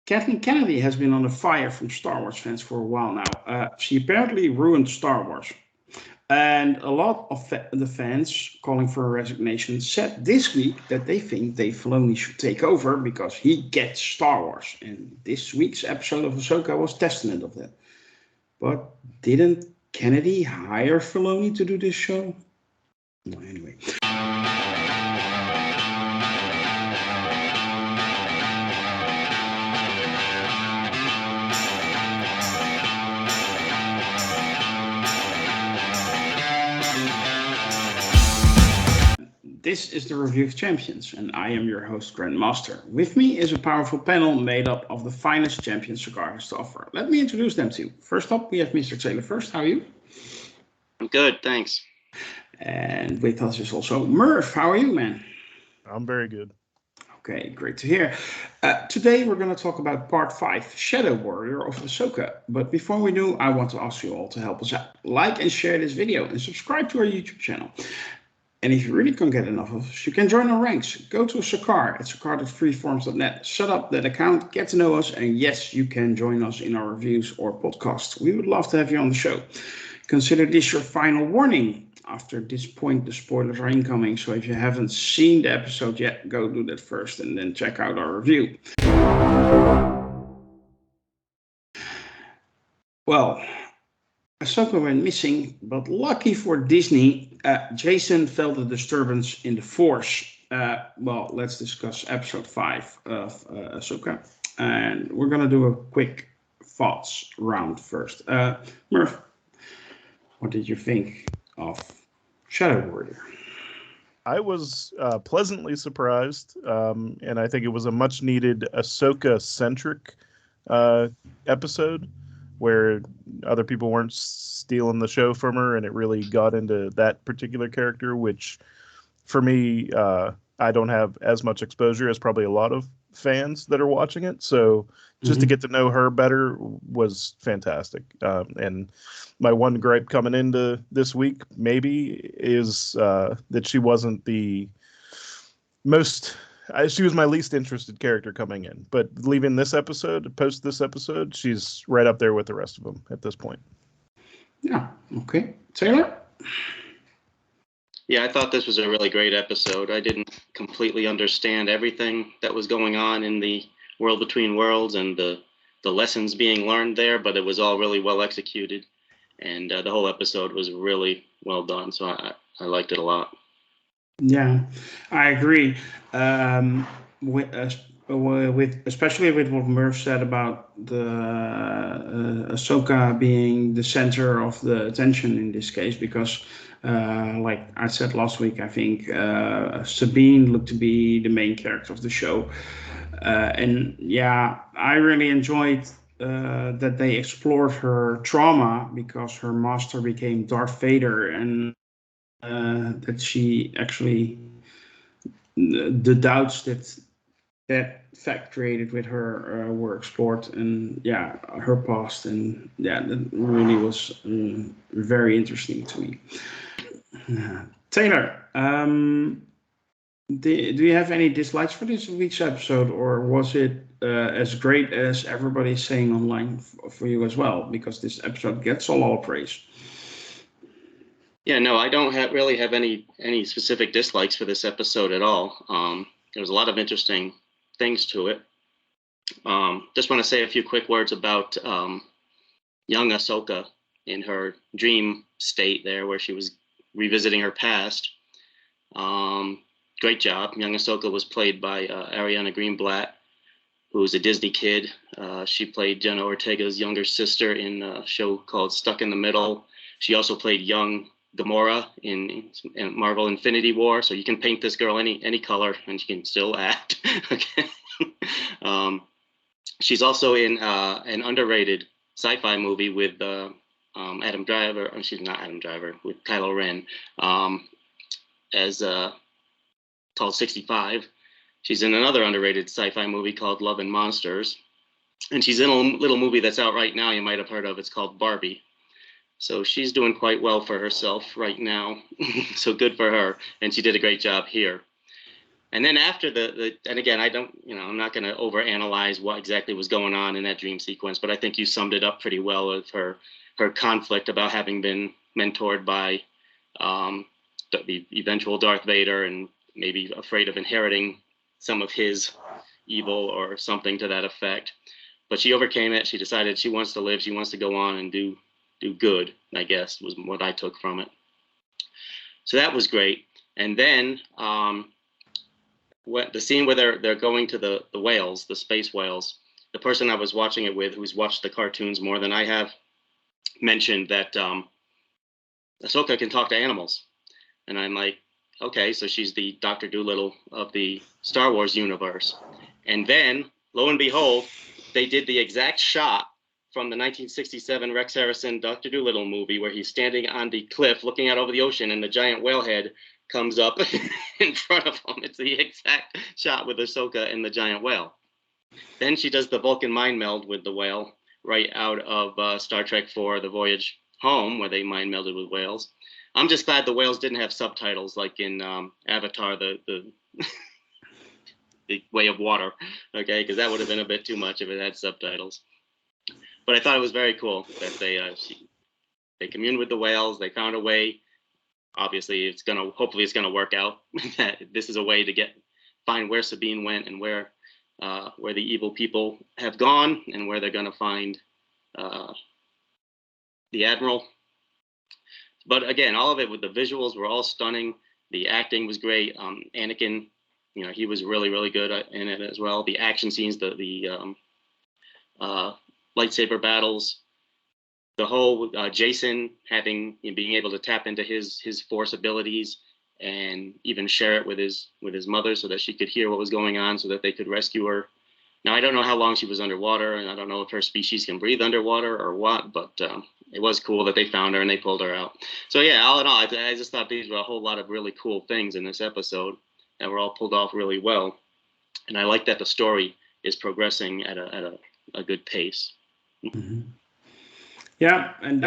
Kathleen Kennedy has been under fire from Star Wars fans for a while now. She apparently ruined Star Wars. And a lot of the fans calling for her resignation said this week that they think Dave Filoni should take over because he gets Star Wars. And this week's episode of Ahsoka was testament of that. But didn't Kennedy hire Filoni to do this show? No, anyway. This is the Review of Champions, and I am your host, Grandmaster. With me is a powerful panel made up of the finest champions Cigar has to offer. Let me introduce them to you. First up, we have Mr. Taylor first. How are you? I'm good, thanks. And with us is also Merv. How are you, man? I'm very good. Okay, great to hear. Today we're going to talk about part 5, Shadow Warrior of Ahsoka. But before we do, I want to ask you all to help us out. Like and share this video and subscribe to our YouTube channel. And if you really can't get enough of us, you can join our ranks. Go to Sakar at sakar.freeforms.net. Set up that account, get to know us, and yes, you can join us in our reviews or podcasts. We would love to have you on the show. Consider this your final warning. After this point, the spoilers are incoming, so if you haven't seen the episode yet, go do that first and then check out our review. Well, Ahsoka went missing, but lucky for Disney, Jason felt a disturbance in the Force. Well, let's discuss episode 5 of Ahsoka. And we're going to do a quick thoughts round first. Merv, what did you think of Shadow Warrior? I was pleasantly surprised, and I think it was a much-needed Ahsoka-centric episode, where other people weren't stealing the show from her, and it really got into that particular character, which, for me, I don't have as much exposure as probably a lot of fans that are watching it. So just to get to know her better was fantastic. And my one gripe coming into this week maybe is that she wasn't the most... she was my least interested character coming in, but leaving this episode, post this episode, she's right up there with the rest of them at this point. Yeah, okay. Taylor? Yeah, I thought this was a really great episode. I didn't completely understand everything that was going on in the world between worlds and the lessons being learned there, but it was all really well executed. And the whole episode was really well done, so I liked it a lot. Yeah, I agree. With especially with what Merv said about the Ahsoka being the center of the attention in this case, because like I said last week, I think Sabine looked to be the main character of the show, and yeah, I really enjoyed that they explored her trauma because her master became Darth Vader, and that she actually, the doubts that fact created with her were explored, and yeah, her past, and yeah, that really was very interesting to me. Taylor, do you have any dislikes for this week's episode, or was it as great as everybody's saying online for you as well? Because this episode gets a lot of praise. Yeah, no, I don't really have any specific dislikes for this episode at all. There was a lot of interesting things to it. Just want to say a few quick words about young Ahsoka in her dream state there, where she was revisiting her past. Great job. Young Ahsoka was played by Ariana Greenblatt, who was a Disney kid. She played Jenna Ortega's younger sister in a show called Stuck in the Middle. She also played young Gamora in Marvel Infinity War. So you can paint this girl any color and she can still act. Okay. She's also in an underrated sci-fi movie with Adam Driver. She's not Adam Driver, with Kylo Ren, as called 65. She's in another underrated sci-fi movie called Love and Monsters. And she's in a little movie that's out right now you might have heard of. It's called Barbie. So she's doing quite well for herself right now. So good for her. And she did a great job here. And then after and again, I don't, I'm not going to overanalyze what exactly was going on in that dream sequence, but I think you summed it up pretty well with her conflict about having been mentored by the eventual Darth Vader and maybe afraid of inheriting some of his evil or something to that effect. But she overcame it. She decided she wants to live. She wants to go on and do good, I guess, was what I took from it. So that was great. And then the scene where they're going to the whales, the space whales, the person I was watching it with, who's watched the cartoons more than I have, mentioned that Ahsoka can talk to animals. And I'm like, okay, so she's the Dr. Dolittle of the Star Wars universe. And then, lo and behold, they did the exact shot from the 1967 Rex Harrison Dr. Dolittle movie where he's standing on the cliff looking out over the ocean and the giant whale head comes up in front of him. It's the exact shot with Ahsoka and the giant whale. Then she does the Vulcan mind meld with the whale right out of Star Trek IV, The Voyage Home, where they mind melded with whales. I'm just glad the whales didn't have subtitles like in Avatar, the the Way of Water, okay, because that would have been a bit too much if it had subtitles. But I thought it was very cool that they communed with the whales. They found a way. Obviously, hopefully it's gonna work out. That this is a way to find where Sabine went and where the evil people have gone and where they're gonna find the Admiral. But again, all of it with the visuals were all stunning. The acting was great. Anakin, he was really, really good in it as well. The action scenes, the lightsaber battles, the whole Jason being able to tap into his Force abilities and even share it with his mother so that she could hear what was going on so that they could rescue her. Now, I don't know how long she was underwater, and I don't know if her species can breathe underwater or what, but it was cool that they found her and they pulled her out. So yeah, all in all, I just thought these were a whole lot of really cool things in this episode that were all pulled off really well. And I like that the story is progressing at a good pace. Mm-hmm. Yeah, and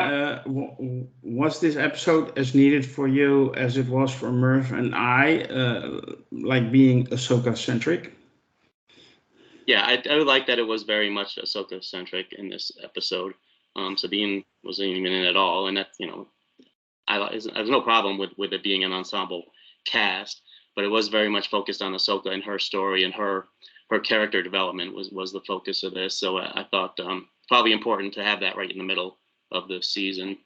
was this episode as needed for you as it was for Merv and I, like being Ahsoka-centric? Yeah, I like that it was very much Ahsoka-centric in this episode. Sabine wasn't even in it at all, and that's, I have no problem with it being an ensemble cast, but it was very much focused on Ahsoka and her story, and her character development was the focus of this. So I thought probably important to have that right in the middle of the season.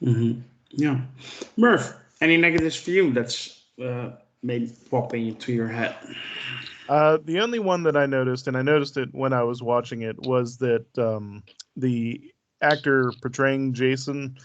Mm-hmm. Yeah. Merv, any negatives for you that's maybe popping into your head? The only one that I noticed, and I noticed it when I was watching it, was that the actor portraying Jason,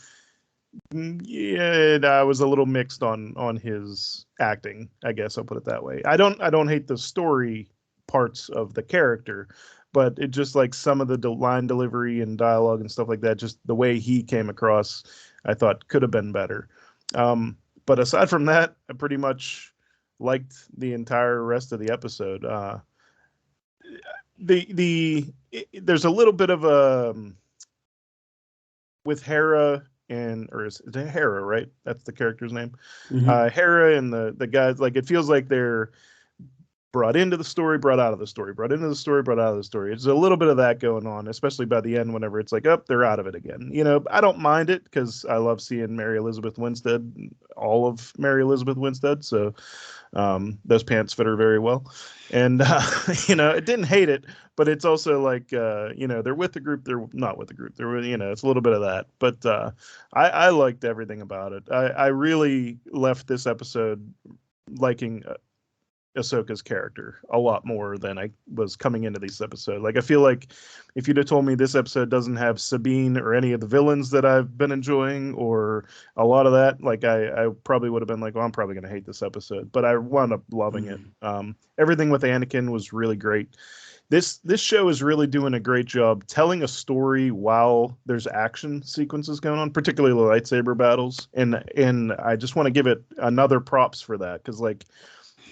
yeah, I was a little mixed on his acting. I guess I'll put it that way. I don't hate the story parts of the character, but it just like some of the line delivery and dialogue and stuff like that, just the way he came across, I thought could have been better. But aside from that, I pretty much liked the entire rest of the episode. There's a little bit of a with Hera or is it Hera, right? That's the character's name. Mm-hmm. Hera and the guys, like it feels like they're brought into the story, brought out of the story, brought into the story, brought out of the story. It's a little bit of that going on, especially by the end, whenever it's like, oh, they're out of it again. I don't mind it because I love seeing Mary Elizabeth Winstead, all of Mary Elizabeth Winstead. So those pants fit her very well. And, it didn't hate it, but it's also like, they're with the group, they're not with the group. They're, it's a little bit of that. But I liked everything about it. I really left this episode liking Ahsoka's character a lot more than I was coming into this episode. Like, I feel like if you'd have told me this episode doesn't have Sabine or any of the villains that I've been enjoying or a lot of that, like I probably would have been like, well, I'm probably going to hate this episode, but I wound up loving it. Everything with Anakin was really great. This show is really doing a great job telling a story while there's action sequences going on, particularly the lightsaber battles. And I just want to give it another props for that. 'Cause like,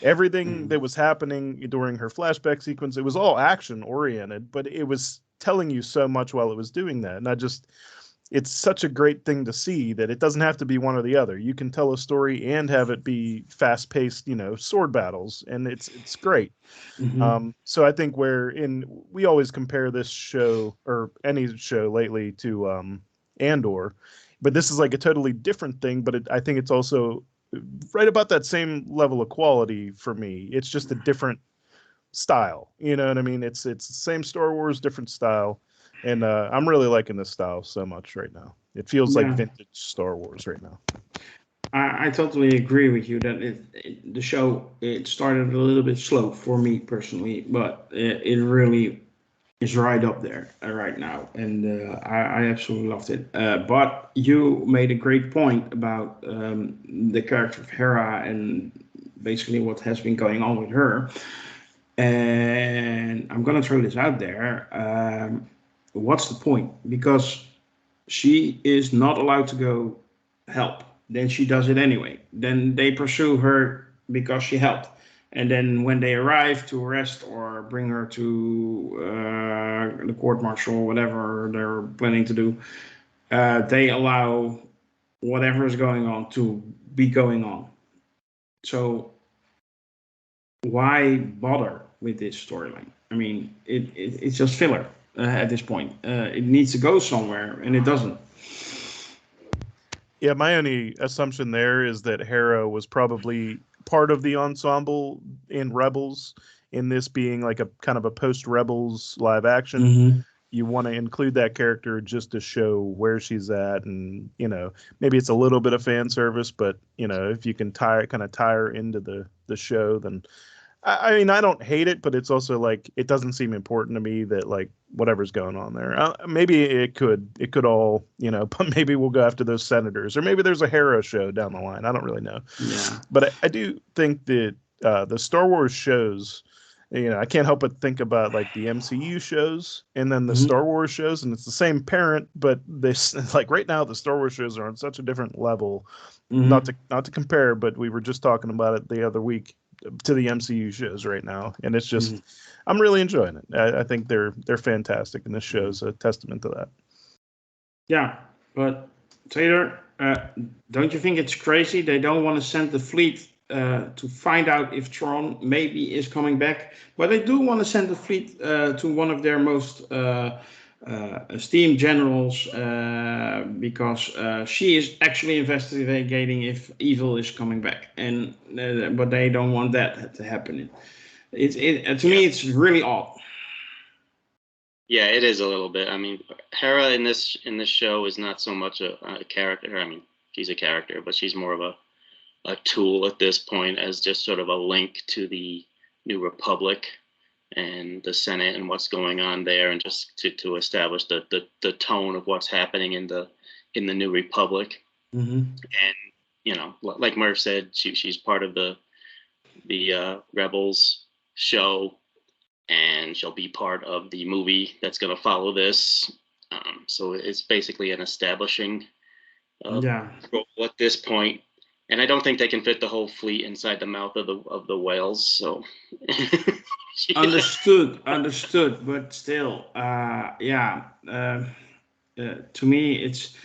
everything that was happening during her flashback sequence, it was all action oriented, but it was telling you so much while it was doing that. And it's such a great thing to see that it doesn't have to be one or the other. You can tell a story and have it be fast-paced, sword battles, and it's great. Hmm. So I think we always compare this show or any show lately to Andor, but this is like a totally different thing. But I think it's also right about that same level of quality for me. It's just a different style. You know what I mean? It's the same Star Wars, different style, and I'm really liking this style so much right now. It feels like Yeah. vintage Star Wars right now. I totally agree with you that the show it started a little bit slow for me personally, but it really is right up there right now, and I absolutely loved it. But you made a great point about the character of Hera and basically what has been going on with her. And I'm gonna throw this out there. What's the point? Because she is not allowed to go help. Then she does it anyway. Then they pursue her because she helped. And then when they arrive to arrest or bring her to the court martial or whatever they're planning to do, they allow whatever is going on to be going on. So why bother with this storyline? I mean, it's just filler at this point. It needs to go somewhere, and it doesn't. Yeah, my only assumption there is that Hera was probably part of the ensemble in Rebels, in this being like a kind of a post Rebels live action. Hmm. You want to include that character just to show where she's at, and maybe it's a little bit of fan service, but if you can tie her into the show, then I mean, I don't hate it, but it's also like it doesn't seem important to me that like whatever's going on there. Maybe it could all, but maybe we'll go after those senators, or maybe there's a Hera show down the line. I don't really know, Yeah. but I do think that the Star Wars shows, I can't help but think about like the MCU shows and then the Hmm. Star Wars shows, and it's the same parent, but this like right now the Star Wars shows are on such a different level. Not Hmm. to compare, but we were just talking about it the other week to the MCU shows right now, and it's Hmm. just I'm really enjoying it. I think they're fantastic, and this show's a testament to that. Yeah, but Taylor, don't you think it's crazy? They don't want to send the fleet to find out if Tron maybe is coming back, but they do want to send the fleet to one of their most esteemed generals because she is actually investigating if evil is coming back, and but they don't want that to happen. To Yeah, me, it's really odd. yeah, it is a little bit. I mean, Hera in this show is not so much a character. I mean, she's a character, but she's more of a tool at this point, as just sort of a link to the New Republic and the Senate and what's going on there, and just to establish the tone of what's happening in the New Republic. Hmm. And like Murph said, she's part of the Rebels show, and she'll be part of the movie that's going to follow this. So it's basically an establishing Yeah. role at this point, and I don't think they can fit the whole fleet inside the mouth of the whales. So, yeah. Understood, but still, yeah. To me, it's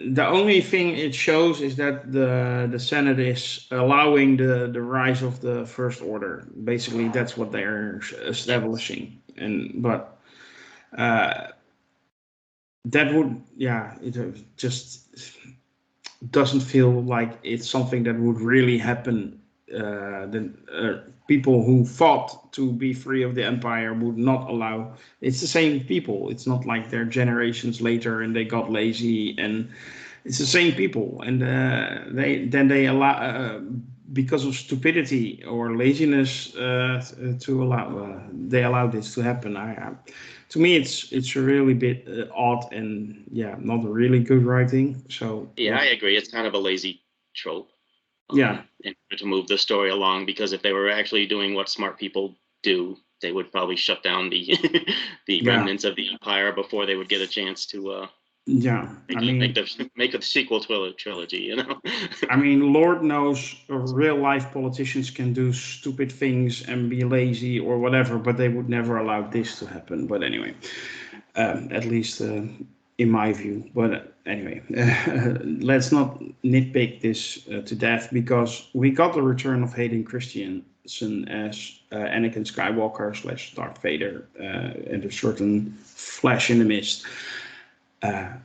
the only thing it shows is that the Senate is allowing the rise of the First Order. Basically, that's what they're establishing, and but uh, that would, yeah, it just doesn't feel like it's something that would really happen. The people who fought to be free of the empire would not allow. It's the same people. It's not like they're generations later and they got lazy, and it's the same people, and they allow because of stupidity or laziness to allow they allow this to happen. To me, it's a really bit odd and yeah, not really good writing. So Yeah, I agree. It's kind of a lazy trope, yeah, in order to move the story along. Because if they were actually doing what smart people do, they would probably shut down the the yeah, remnants of the empire before they would get a chance to yeah. make make a sequel trilogy. I mean, Lord knows real life politicians can do stupid things and be lazy or whatever, but they would never allow this to happen. But anyway, at least in my view. But anyway, let's not nitpick this to death, because we got the return of Hayden Christensen as Anakin Skywalker slash Darth Vader, and a certain flash in the mist.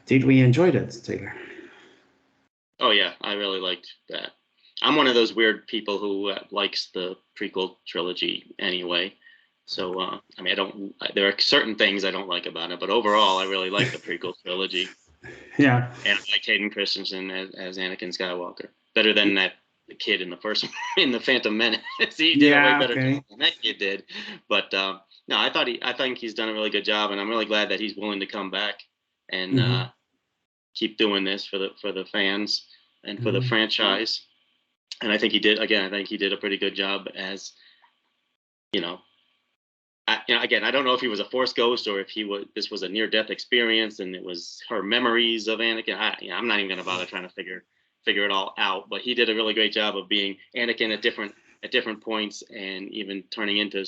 Did we enjoy that, Taylor? Oh yeah, I really liked that. I'm one of those weird people who likes the prequel trilogy anyway. So I mean, I don't. There are certain things I don't like about it, but overall, I really like the prequel trilogy. Yeah. And I like Hayden Christensen as Anakin Skywalker better than that kid in the first in the Phantom Menace. He did a way better job than that kid did. But no, I think he's done a really good job, and I'm really glad that he's willing to come back and keep doing this for the fans and for the franchise. And I think he did. Again, I think he did a pretty good job as, you know. Again, I don't know if he was a Force ghost or if this was a near-death experience and it was her memories of Anakin. I'm not even going to bother trying to figure it all out. But he did a really great job of being Anakin at different points, and even turning into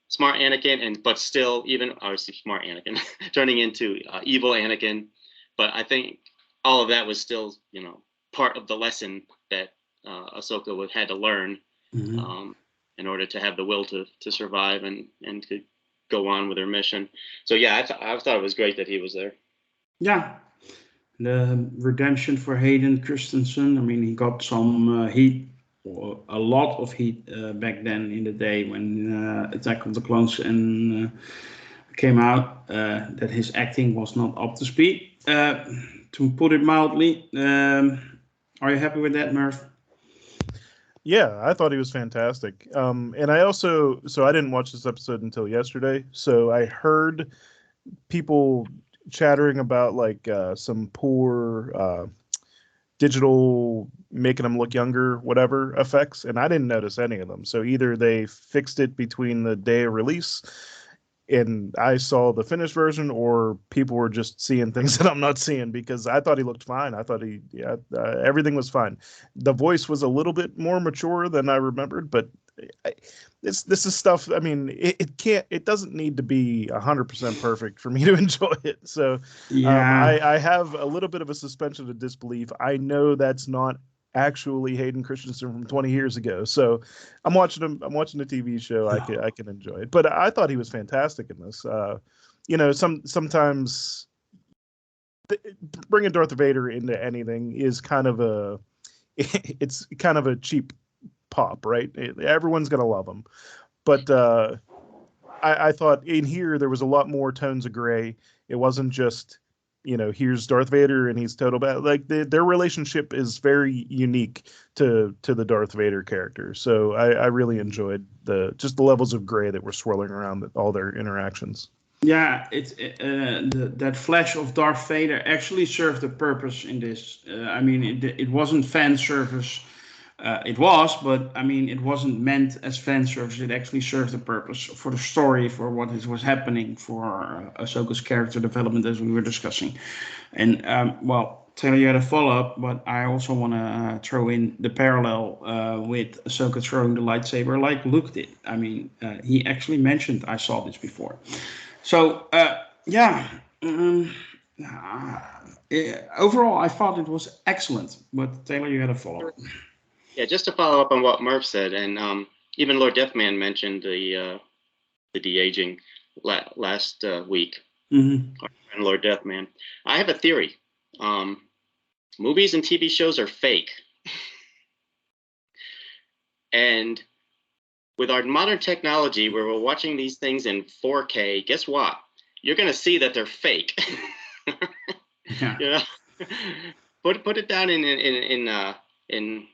smart Anakin, but still even smart Anakin turning into evil Anakin. But I think all of that was still, part of the lesson that Ahsoka had to learn. In order to have the will to survive and to go on with her mission. So yeah, I thought it was great that he was there. Yeah, the redemption for Hayden Christensen. I mean, he got some heat, or a lot of heat back then in the day when Attack of the Clones came out, that his acting was not up to speed, to put it mildly. Are you happy with that, Merv? Yeah, I thought he was fantastic. And I also, so I didn't watch this episode until yesterday. So I heard people chattering about like some poor digital making them look younger, whatever effects. And I didn't notice any of them. So either they fixed it between the day of release and I saw the finished version, or people were just seeing things that I'm not seeing, because I thought he looked fine. I thought everything was fine. The voice was a little bit more mature than I remembered, but this is stuff. I mean, it doesn't need to be 100% perfect for me to enjoy it. So Yeah. I have a little bit of a suspension of disbelief. I know that's not actually Hayden Christensen from 20 years ago. So I'm watching the TV show. I can enjoy it. But I thought he was fantastic in this. Sometimes bringing Darth Vader into anything is kind of it's kind of a cheap pop, right? Everyone's gonna love him. But I thought in here there was a lot more tones of gray. It wasn't just, here's Darth Vader and he's total bad. Like their relationship is very unique to the Darth Vader character. So I really enjoyed the levels of gray that were swirling around all their interactions. Yeah, that flash of Darth Vader actually served a purpose in this. I mean, it wasn't fan service. It was, but I mean, it wasn't meant as fan service. It actually served a purpose for the story, for what was happening, for Ahsoka's character development, as we were discussing. And well, Taylor, you had a follow up, but I also want to throw in the parallel with Ahsoka throwing the lightsaber like Luke did. I mean, he actually mentioned, I saw this before. So yeah. Overall, I thought it was excellent. But Taylor, you had a follow up. Yeah, just to follow up on what Murph said, and even Lord Deathman mentioned the de-aging last week. Mm-hmm. And Lord Deathman, I have a theory. Movies and TV shows are fake, and with our modern technology, where we're watching these things in 4K, guess what? You're going to see that they're fake. Yeah. Put it down in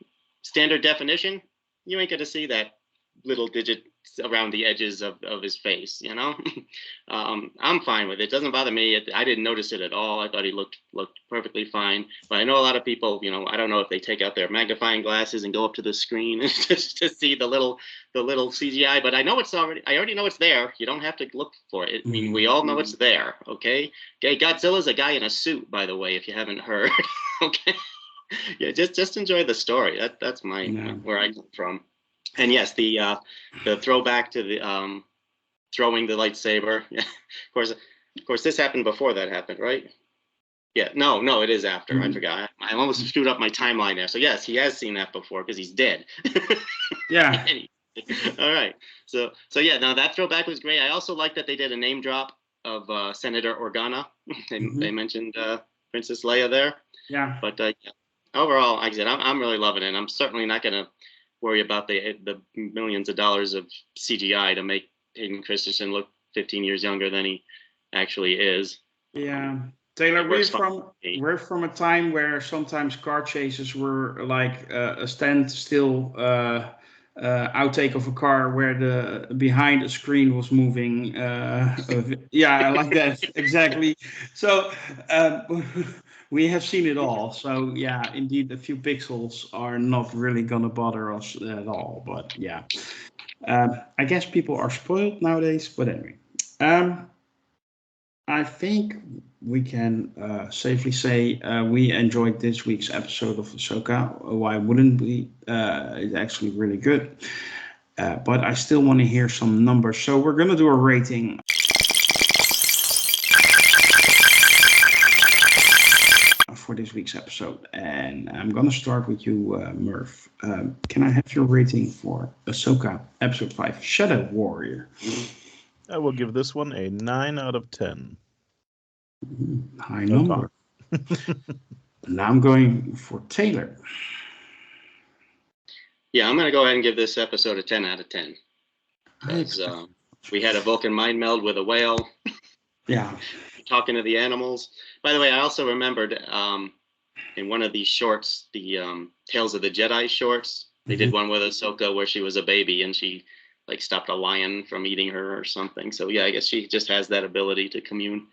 standard definition, you ain't gonna see that little digit around the edges of his face. I'm fine with it. It doesn't bother me. I didn't notice it at all. I thought he looked perfectly fine. But I know a lot of people, I don't know if they take out their magnifying glasses and go up to the screen just to see the little CGI. But I already know it's there. You don't have to look for it. I mean, we all know it's there. Okay. Godzilla's a guy in a suit, by the way, if you haven't heard. Okay. Yeah, just enjoy the story. That's where I come from. And yes, the throwback to the throwing the lightsaber. Yeah, of course, this happened before that happened, right? Yeah, no, it is after. I Mhm. forgot. I almost screwed up my timeline there. So yes, he has seen that before because he's dead. Yeah. All right. So yeah, now that throwback was great. I also like that they did a name drop of Senator Organa. They Mhm. mentioned Princess Leia there. Yeah. But yeah, overall, like I said, I'm really loving it. I'm certainly not going to worry about the millions of dollars of CGI to make Hayden Christensen look 15 years younger than he actually is. Yeah. Taylor, It works fine. we're from a time where sometimes car chases were like a standstill outtake of a car where the behind a screen was moving. Yeah, like that exactly. So we have seen it all. So yeah, indeed, a few pixels are not really gonna bother us at all. But yeah, I guess people are spoiled nowadays. But anyway. I think we can safely say we enjoyed this week's episode of Ahsoka. Why wouldn't we? It's actually really good. But I still want to hear some numbers. So we're going to do a rating for this week's episode. And I'm going to start with you, Merv. Can I have your rating for Ahsoka Episode 5 Shadow Warrior? I will give this one a 9 out of 10. High No number. Now I'm going for Taylor. Yeah, I'm going to go ahead and give this episode a 10 out of 10. Because we had a Vulcan mind meld with a whale. Yeah. Talking to the animals. By the way, I also remembered in one of these shorts, the Tales of the Jedi shorts, they did one with Ahsoka where she was a baby and she like stopped a lion from eating her or something. So yeah, I guess she just has that ability to commune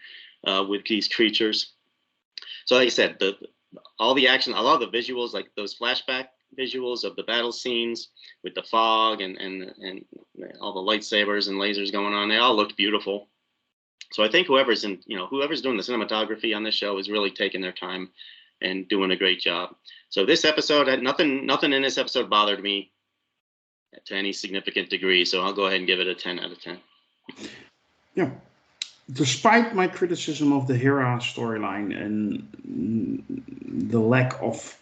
with these creatures. So like I said, all the action, a lot of the visuals, like those flashback visuals of the battle scenes with the fog and all the lightsabers and lasers going on, they all looked beautiful. So I think whoever's doing the cinematography on this show is really taking their time and doing a great job. So this episode had nothing in this episode bothered me to any significant degree. So I'll go ahead and give it a 10 out of 10. Yeah. Despite my criticism of the Hera storyline and the lack of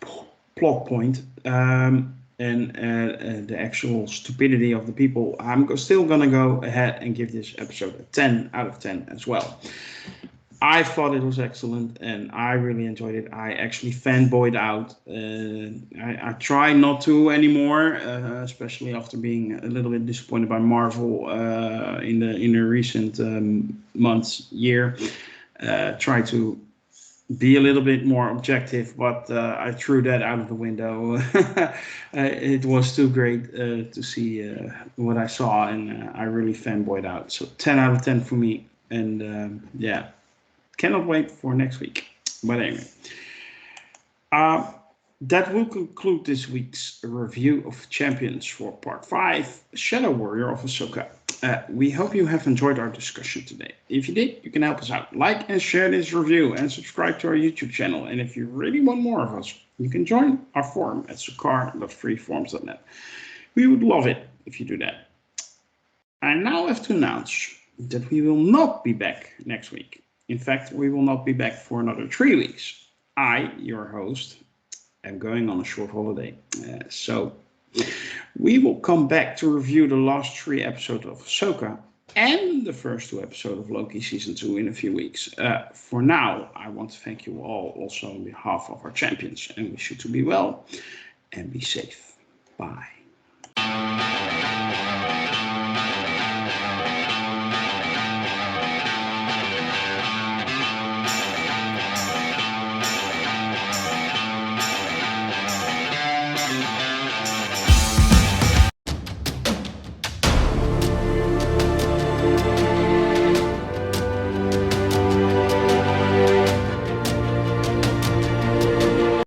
plot point and the actual stupidity of the people, I'm still going to go ahead and give this episode a 10 out of 10 as well. I thought it was excellent and I really enjoyed it. I actually fanboyed out. I try not to anymore, especially after being a little bit disappointed by Marvel in the recent months, year. Try to be a little bit more objective, but I threw that out of the window. It was too great to see what I saw, and I really fanboyed out. So 10 out of 10 for me. And yeah. Cannot wait for next week. But anyway, that will conclude this week's review of Champions for Part 5, Shadow Warrior of Ahsoka. We hope you have enjoyed our discussion today. If you did, you can help us out. Like and share this review and subscribe to our YouTube channel. And if you really want more of us, you can join our forum at sukar.freeforums.net. We would love it if you do that. I now have to announce that we will not be back next week. In fact, we will not be back for another 3 weeks. I, your host, am going on a short holiday. So we will come back to review the last 3 episodes of Ahsoka and the first 2 episodes of Loki Season 2 in a few weeks. For now, I want to thank you all also on behalf of our champions and wish you to be well and be safe. Bye.